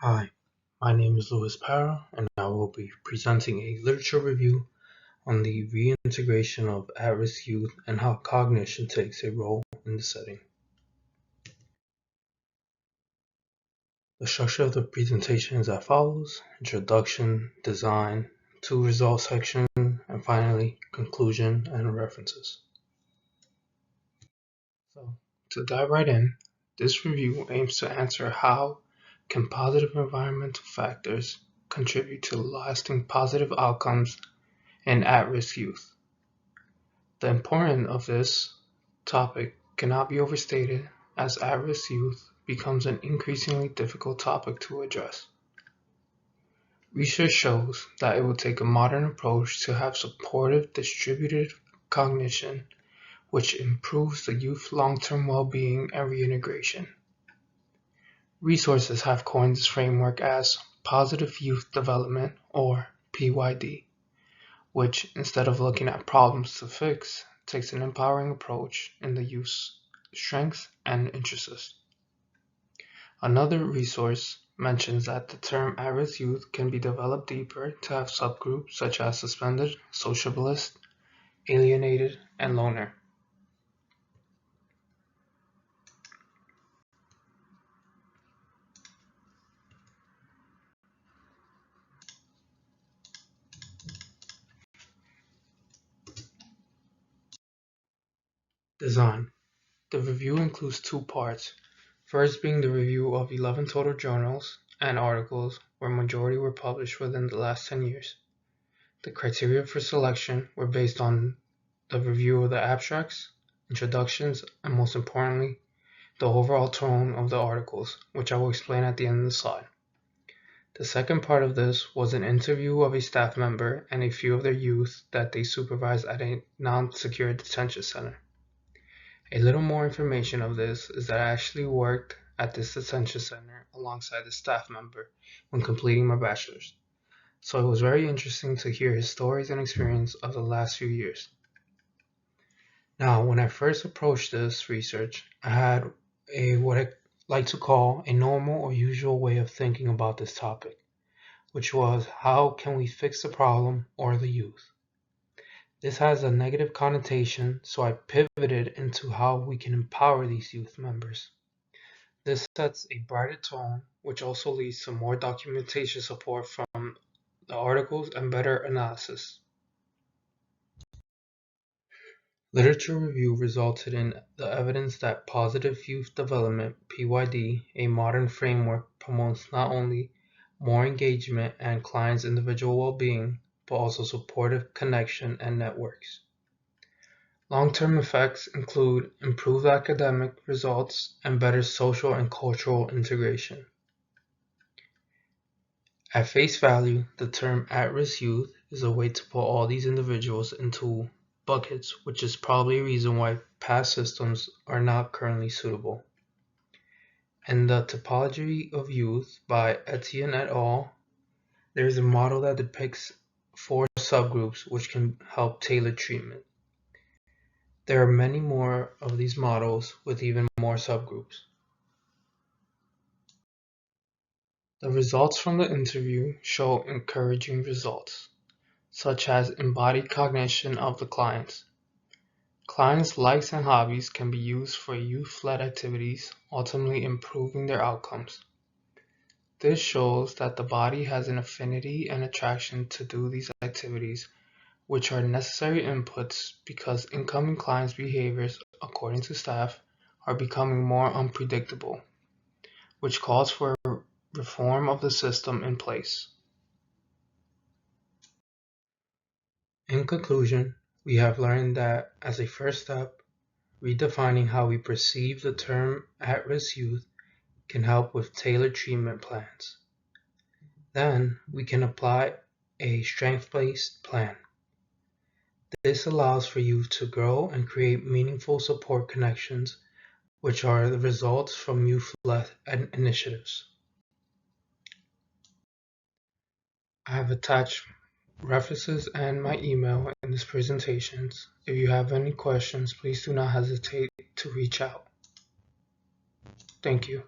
Hi, my name is Louis Parra, and I will be presenting a literature review on the reintegration of at-risk youth and how cognition takes a role in the setting. The structure of the presentation is as follows: introduction, design, 2 results section, and finally conclusion and references. So, to dive right in, this review aims to answer how can positive environmental factors contribute to lasting positive outcomes in at-risk youth. The importance of this topic cannot be overstated, as at-risk youth becomes an increasingly difficult topic to address. Research shows that it will take a modern approach to have supportive distributed cognition, which improves the youth's long-term well-being and reintegration. Resources have coined this framework as Positive Youth Development, or PYD, which, instead of looking at problems to fix, takes an empowering approach in the youth's strengths and interests. Another resource mentions that the term at-risk youth can be developed deeper to have subgroups such as suspended, sociabilist, alienated, and loner. Design. The review includes 2 parts, first being the review of 11 total journals and articles where majority were published within the last 10 years. The criteria for selection were based on the review of the abstracts, introductions, and most importantly, the overall tone of the articles, which I will explain at the end of the slide. The second part of this was an interview of a staff member and a few of their youth that they supervised at a non-secure detention center. A little more information of this is that I actually worked at this detention center alongside the staff member when completing my bachelor's. So it was very interesting to hear his stories and experience of the last few years. Now, when I first approached this research, I had what I like to call a normal or usual way of thinking about this topic, which was how can we fix the problem or the youth? This has a negative connotation, so I pivoted into how we can empower these youth members. This sets a brighter tone, which also leads to more documentation support from the articles and better analysis. Literature review resulted in the evidence that positive youth development, PYD, a modern framework, promotes not only more engagement and clients' individual well-being, but also supportive connection and networks. Long-term effects include improved academic results and better social and cultural integration. At face value, the term at-risk youth is a way to put all these individuals into buckets, which is probably a reason why past systems are not currently suitable. In the Typology of Youth by Etienne et al., there is a model that depicts 4 subgroups which can help tailor treatment. There are many more of these models with even more subgroups. The results from the interview show encouraging results, such as embodied cognition of the clients. Clients' likes and hobbies can be used for youth-led activities, ultimately improving their outcomes. This shows that the body has an affinity and attraction to do these activities, which are necessary inputs because incoming clients' behaviors, according to staff, are becoming more unpredictable, which calls for reform of the system in place. In conclusion, we have learned that as a first step, redefining how we perceive the term at-risk youth can help with tailored treatment plans. Then we can apply a strength-based plan. This allows for youth to grow and create meaningful support connections, which are the results from youth-led initiatives. I have attached references and my email in this presentation. If you have any questions, please do not hesitate to reach out. Thank you.